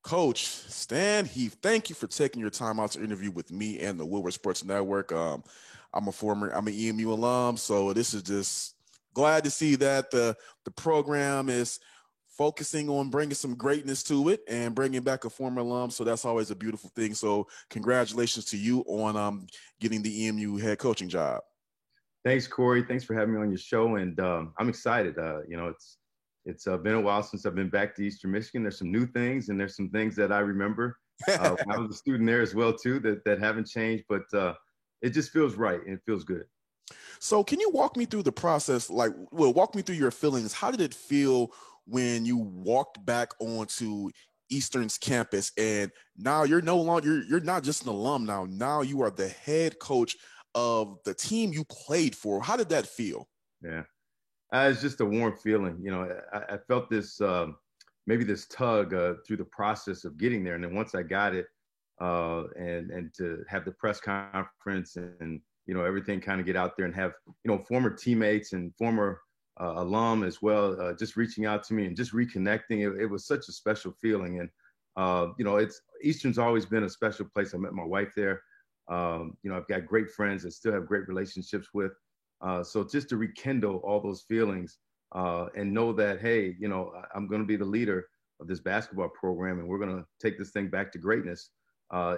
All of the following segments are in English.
Coach Stan Heath, thank you for taking your time out to interview with me and the Woodward Sports Network. I'm an EMU alum, so this is just glad to see that the program is focusing on bringing some greatness to it and bringing back a former alum. So that's always a beautiful thing. So congratulations to you on getting the EMU head coaching job. Thanks, Corey. Thanks for having me on your show, and I'm excited. It's been a while since I've been back to Eastern Michigan. There's some new things, and there's some things that I remember when I was a student there as well too that haven't changed. But it just feels right, and it feels good. So can you walk me through the process? Walk me through your feelings. How did it feel when you walked back onto Eastern's campus and now you're no longer, you're not just an alum now. Now you are the head coach of the team you played for. How did that feel? Yeah, it's just a warm feeling. I felt this maybe this tug through the process of getting there, and then once I got it, and to have the press conference and everything kind of get out there and have former teammates and former alum as well just reaching out to me and just reconnecting. It was such a special feeling, and it's Eastern's always been a special place. I met my wife there. I've got great friends and still have great relationships with. So just to rekindle all those feelings and know that, hey, I'm going to be the leader of this basketball program and we're going to take this thing back to greatness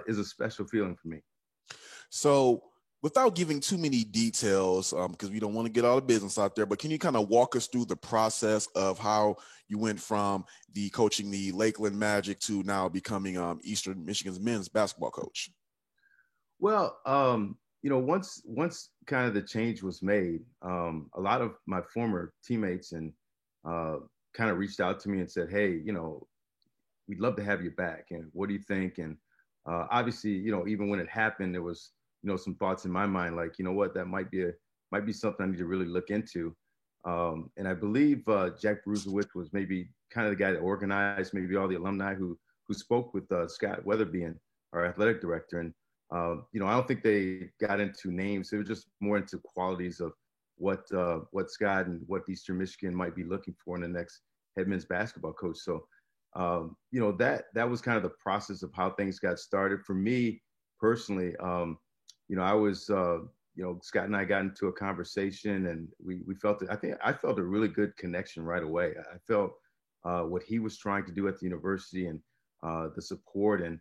is a special feeling for me. So without giving too many details, because we don't want to get all the business out there, but can you kind of walk us through the process of how you went from the coaching the Lakeland Magic to now becoming Eastern Michigan's men's basketball coach? Well, once kind of the change was made, a lot of my former teammates and kind of reached out to me and said, hey, we'd love to have you back. And what do you think? And obviously, even when it happened, there was, some thoughts in my mind, like, what, that might be something I need to really look into. And I believe Jack Brusewitz was maybe kind of the guy that organized maybe all the alumni who spoke with Scott Weatherby, and our athletic director. And I don't think they got into names. They were just more into qualities of what Scott and what Eastern Michigan might be looking for in the next head men's basketball coach. So, that was kind of the process of how things got started. For me personally, I was, Scott and I got into a conversation and we felt it. I think I felt a really good connection right away. I felt what he was trying to do at the university and the support and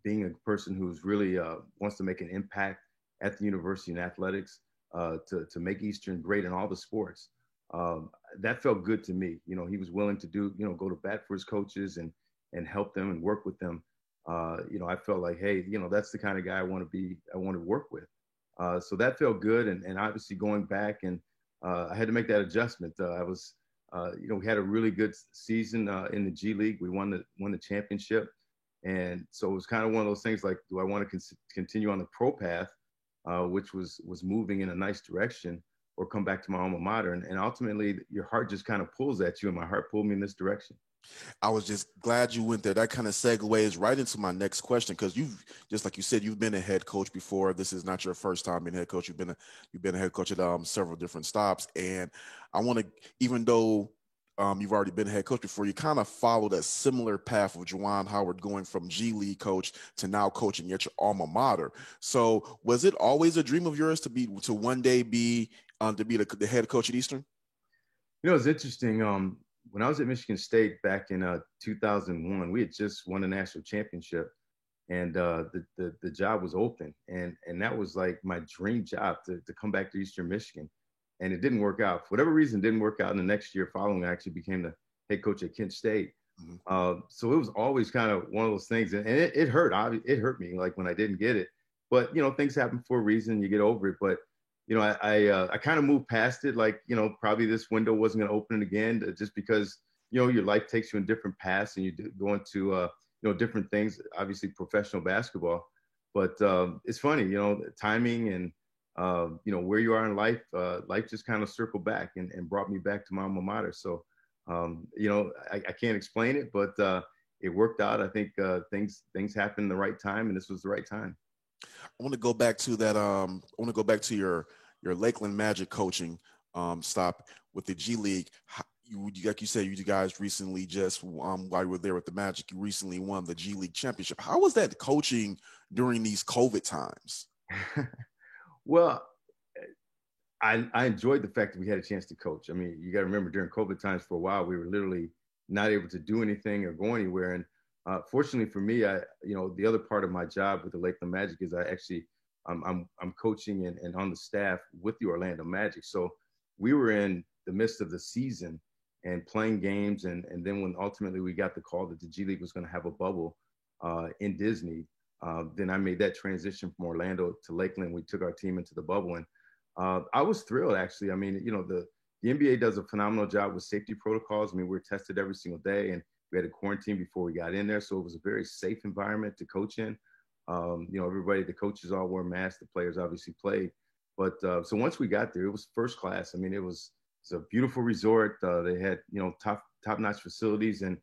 being a person who's really wants to make an impact at the university in athletics to make Eastern great in all the sports. That felt good to me. He was willing to go to bat for his coaches and help them and work with them. I felt like, hey, that's the kind of guy I want to work with. So that felt good. And obviously going back and I had to make that adjustment. We had a really good season in the G League. We won the championship. And so it was kind of one of those things like, do I want to continue on the pro path, which was moving in a nice direction, or come back to my alma mater? And ultimately, your heart just kind of pulls at you, and my heart pulled me in this direction. I was just glad you went there. That kind of segues right into my next question, because you've, just like you said, you've been a head coach before. This is not your first time being head coach. You've been a head coach at several different stops, and I want to, even though you've already been a head coach before, you kind of followed a similar path of Juwan Howard, going from G League coach to now coaching at your alma mater. So was it always a dream of yours to one day be the head coach at Eastern? It's interesting. When I was at Michigan State back in 2001, we had just won a national championship, and the job was open, and that was like my dream job to come back to Eastern Michigan. And it didn't work out. For whatever reason, it didn't work out. And the next year following, I actually became the head coach at Kent State. Mm-hmm. So it was always kind of one of those things. And it hurt. It hurt me, like, when I didn't get it. But, things happen for a reason. You get over it. But, I kind of moved past it. Like, probably this window wasn't going to open again, just because, your life takes you in different paths and you go into, different things, obviously professional basketball. But it's funny, timing and, where you are in life, life just kind of circled back and brought me back to my alma mater. So, I can't explain it, but it worked out. I think things happened in the right time, and this was the right time. I want to go back to that. I want to go back to your Lakeland Magic coaching stop with the G League. like you said, you guys recently just while you were there with the Magic, you recently won the G League championship. How was that coaching during these COVID times? Well, I enjoyed the fact that we had a chance to coach. I mean, you got to remember during COVID times for a while, we were literally not able to do anything or go anywhere. And fortunately for me, the other part of my job with the Lakeland Magic is I actually, I'm coaching and on the staff with the Orlando Magic. So we were in the midst of the season and playing games. And then when ultimately we got the call that the G League was going to have a bubble in Disney, then I made that transition from Orlando to Lakeland. We took our team into the bubble, and I was thrilled, actually. I mean, the NBA does a phenomenal job with safety protocols. I mean, we're tested every single day, and we had a quarantine before we got in there. So it was a very safe environment to coach in. Everybody, the coaches all wore masks. The players obviously played. But so once we got there, it was first class. I mean, it's a beautiful resort. They had, top-notch facilities. And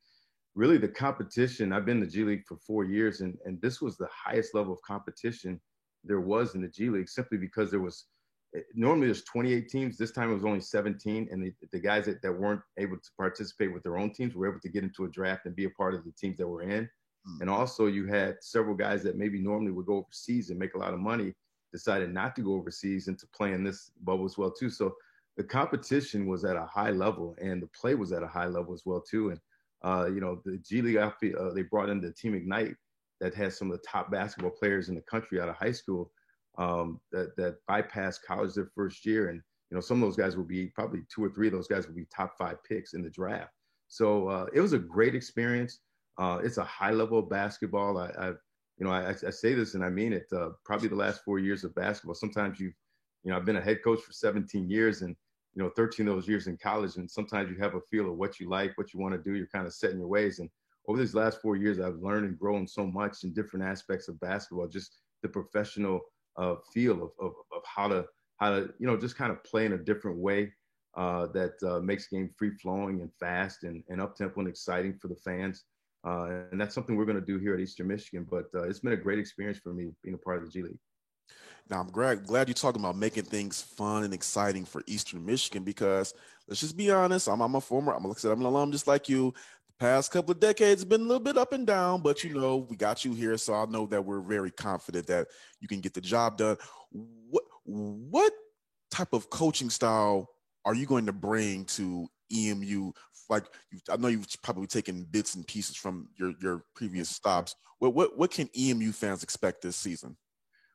really the competition, I've been in the G League for 4 years, and this was the highest level of competition there was in the G League, simply because normally there's 28 teams. This time it was only 17. And the guys that weren't able to participate with their own teams were able to get into a draft and be a part of the teams that were in. And also you had several guys that maybe normally would go overseas and make a lot of money, decided not to go overseas and to play in this bubble as well too. So the competition was at a high level, and the play was at a high level as well too. And the G League outfit, they brought in the Team Ignite that has some of the top basketball players in the country out of high school, that bypassed college their first year. And, some of those guys will be probably 2 or 3 of those guys will be top 5 picks in the draft. So it was a great experience. It's a high level of basketball. I say this and I mean it, probably the last 4 years of basketball. Sometimes I've been a head coach for 17 years, and, 13 of those years in college. And sometimes you have a feel of what you like, what you want to do. You're kind of set in your ways. And over these last 4 years, I've learned and grown so much in different aspects of basketball, just the professional feel of how to just kind of play in a different way that makes game free flowing and fast and up tempo and exciting for the fans. And that's something we're going to do here at Eastern Michigan. But it's been a great experience for me being a part of the G League. Now, I'm glad you're talking about making things fun and exciting for Eastern Michigan, because let's just be honest, I'm like I said, I'm an alum just like you. The past couple of decades have been a little bit up and down, but we got you here, so I know that we're very confident that you can get the job done. What type of coaching style are you going to bring to EMU? Like, I know you've probably taken bits and pieces from your previous stops. What can EMU fans expect this season?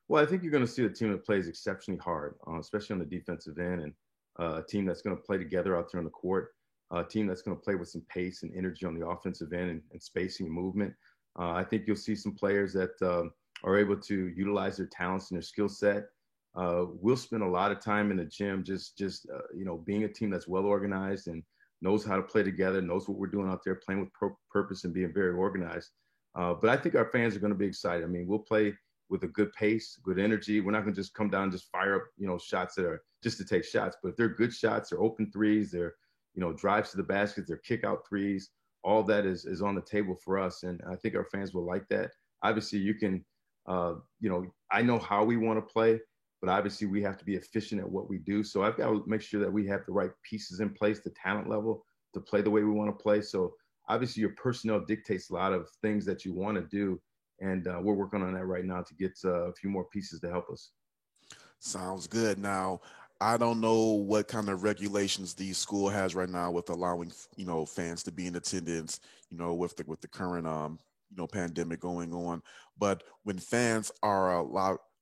Well, I think you're going to see a team that plays exceptionally hard, especially on the defensive end, and a team that's going to play together out there on the court, a team that's going to play with some pace and energy on the offensive end and spacing and movement. I think you'll see some players that are able to utilize their talents and their skill set. We'll spend a lot of time in the gym just being a team that's well organized and knows how to play together, knows what we're doing out there, playing with purpose and being very organized. But I think our fans are going to be excited. I mean, we'll play with a good pace, good energy. We're not going to just come down and just fire up, shots that are just to take shots. But if they're good shots, they're open threes, they're, drives to the baskets, they're kick out threes, all that is on the table for us. And I think our fans will like that. Obviously, you can, I know how we want to play, but obviously we have to be efficient at what we do. So I've got to make sure that we have the right pieces in place, the talent level to play the way we want to play. So obviously your personnel dictates a lot of things that you want to do. And we're working on that right now to get a few more pieces to help us. Sounds good. Now, I don't know what kind of regulations the school has right now with allowing, fans to be in attendance, with the current, pandemic going on. But when fans are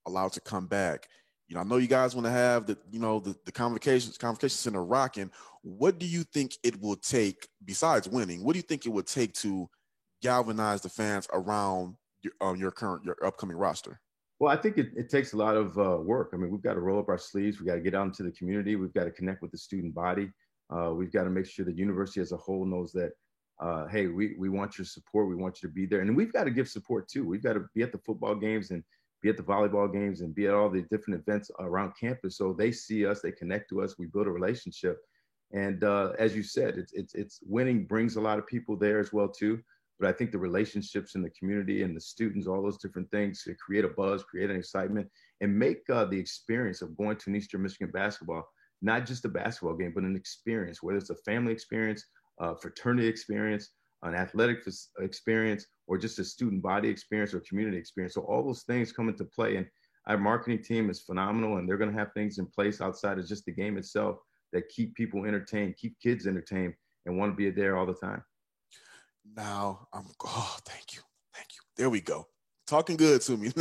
allowed to come back, I know you guys want to have the convocation center rocking. What do you think it will take, besides winning? What do you think it would take to galvanize the fans around your upcoming roster? Well, I think it takes a lot of work. I mean, we've got to roll up our sleeves. We've got to get out into the community. We've got to connect with the student body. We've got to make sure the university as a whole knows that, hey, we want your support. We want you to be there. And we've got to give support too. We've got to be at the football games and be at the volleyball games and be at all the different events around campus. So they see us, they connect to us, we build a relationship. And as you said, it's winning brings a lot of people there as well too. But I think the relationships in the community and the students, all those different things, to create a buzz, create an excitement, and make the experience of going to an Eastern Michigan basketball not just a basketball game, but an experience, whether it's a family experience, a fraternity experience, an athletic experience, or just a student body experience or community experience. So all those things come into play. And our marketing team is phenomenal, and they're going to have things in place outside of just the game itself that keep people entertained, keep kids entertained, and want to be there all the time. Now thank you. Thank you. There we go. Talking good to me.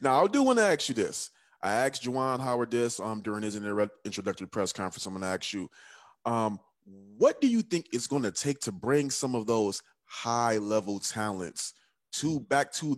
Now, I do want to ask you this. I asked Juwan Howard this during his introductory press conference. I'm going to ask you, what do you think it's going to take to bring some of those high level talents back to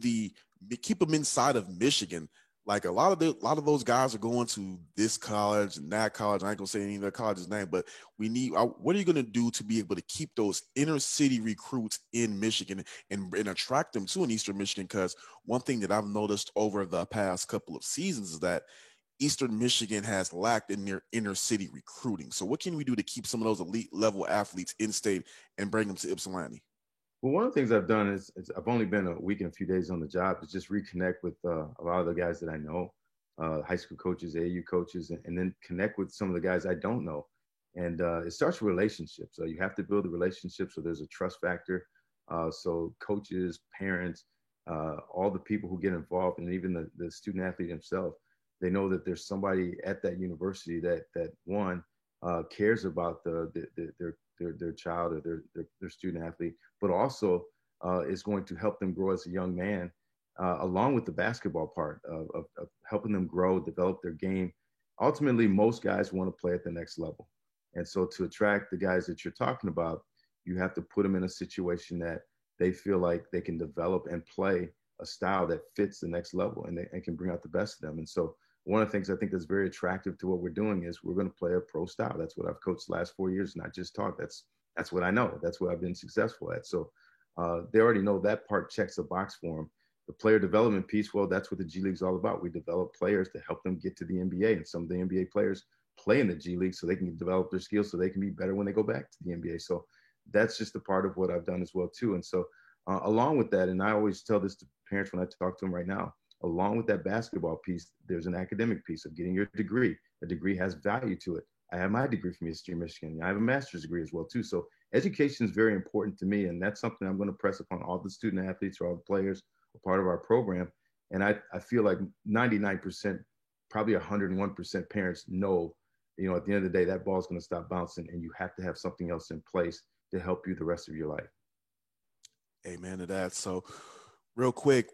keep them inside of Michigan? Like a lot of those guys are going to this college and that college. I ain't gonna say any of their college's name, but what are you gonna do to be able to keep those inner city recruits in Michigan and attract them to an Eastern Michigan? Because one thing that I've noticed over the past couple of seasons is that Eastern Michigan has lacked in their inner city recruiting. So what can we do to keep some of those elite level athletes in state and bring them to Ypsilanti? Well, one of the things I've done is I've only been a week and a few days on the job, is just reconnect with a lot of the guys that I know, high school coaches, AAU coaches, and then connect with some of the guys I don't know. And it starts with relationships. So you have to build a relationship so there's a trust factor. So coaches, parents, all the people who get involved, and even the student athlete himself, they know that there's somebody at that university that one cares about their child or their student athlete, but also is going to help them grow as a young man, along with the basketball part of helping them grow, develop their game. Ultimately, most guys want to play at the next level. And so to attract the guys that you're talking about, you have to put them in a situation that they feel like they can develop and play a style that fits the next level, and can bring out the best of them. And so one of the things I think that's very attractive to what we're doing is we're going to play a pro style. That's what I've coached the last 4 years, not just talk. That's what I know. That's what I've been successful at. So they already know that part checks a box for them. The player development piece, well, that's what the G League is all about. We develop players to help them get to the NBA, and some of the NBA players play in the G League so they can develop their skills so they can be better when they go back to the NBA. So that's just a part of what I've done as well too. And so along with that, and I always tell this to parents when I talk to them right now, along with that basketball piece, there's an academic piece of getting your degree. A degree has value to it. I have my degree from Eastern Michigan. I have a master's degree as well too. So education is very important to me, and that's something I'm going to press upon all the student athletes or all the players, a part of our program. And I feel like 99%, probably 101% parents know, at the end of the day, that ball is going to stop bouncing, and you have to have something else in place to help you the rest of your life. Amen to that. So real quick,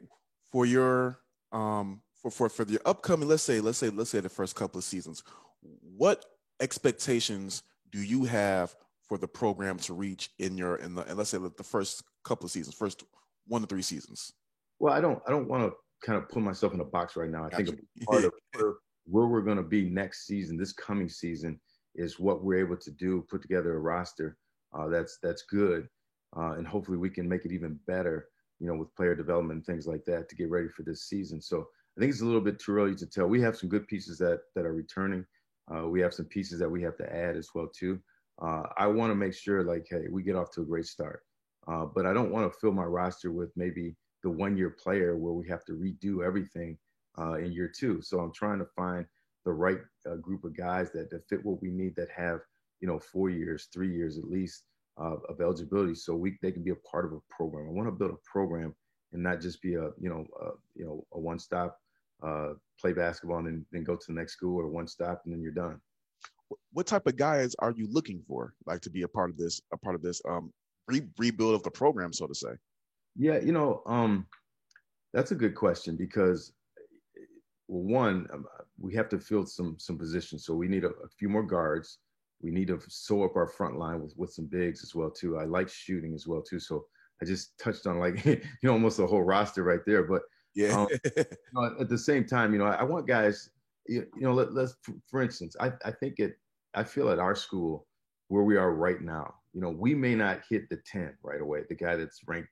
for your for the upcoming, let's say the first couple of seasons, what expectations do you have for the program to reach and let's say the first couple of seasons, first 1 to 3 seasons? Well, I don't want to kind of put myself in a box right now. I think part of where we're going to be next season, this coming season, is what we're able to do, put together a roster that's good, and hopefully we can make it even better, with player development and things like that to get ready for this season. So I think it's a little bit too early to tell. We have some good pieces that are returning. We have some pieces that we have to add as well too. I want to make sure, like, hey, we get off to a great start, but I don't want to fill my roster with maybe the 1-year player where we have to redo everything in year 2. So I'm trying to find the right group of guys that fit what we need, that have 4 years, 3 years at least of eligibility, so they can be a part of a program. I want to build a program and not just be a one-stop, play basketball and then go to the next school, or one-stop and then you're done. What type of guys are you looking for, like, to be a part of this rebuild of the program, so to say? Yeah, that's a good question, because one, we have to fill some positions. So we need a few more guards. We need to sew up our front line with some bigs as well too. I like shooting as well too. So I just touched on, like, almost a whole roster right there. But yeah, at the same time, I want guys, let's, for instance, I feel at our school where we are right now, we may not hit the 10 right away. The guy that's ranked,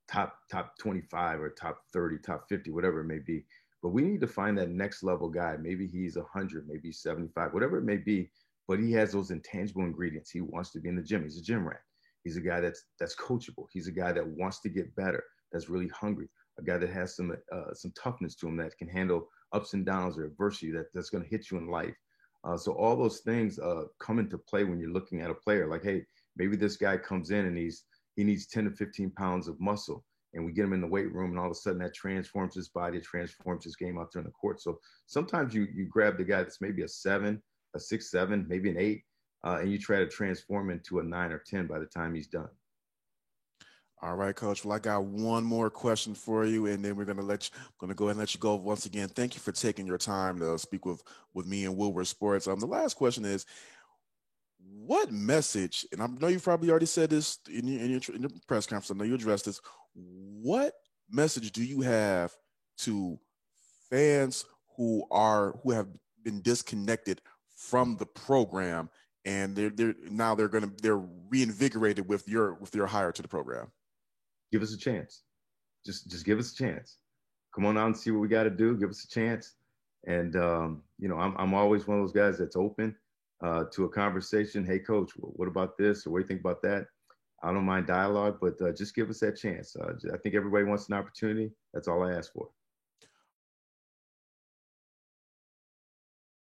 top 25 or top 30, top 50, whatever it may be. But we need to find that next level guy. Maybe he's 100, maybe 75, whatever it may be. But he has those intangible ingredients. He wants to be in the gym. He's a gym rat. He's a guy that's coachable. He's a guy that wants to get better, that's really hungry. A guy that has some toughness to him, that can handle ups and downs or adversity that's going to hit you in life. So all those things come into play when you're looking at a player. Like, hey, maybe this guy comes in and he needs 10 to 15 pounds of muscle, and we get him in the weight room, and all of a sudden that transforms his body, transforms his game out there in the court. So sometimes you grab the guy that's maybe a 7, a 6, 7, maybe an 8, and you try to transform into a 9 or 10 by the time he's done. All right, Coach. Well, I got one more question for you, and then we're going to go ahead and let you go once again. Thank you for taking your time to speak with me and Wilbur Sports. The last question is, what message? And I know you've probably already said this in your press conference. I know you addressed this. What message do you have to fans who have been disconnected from the program, and they're reinvigorated with your hire to the program? Give us a chance. Just give us a chance. Come on out and see what we got to do. Give us a chance. And I'm always one of those guys that's open to a conversation. Hey, coach, what about this? Or what do you think about that? I don't mind dialogue, but just give us that chance. I think everybody wants an opportunity. That's all I ask for.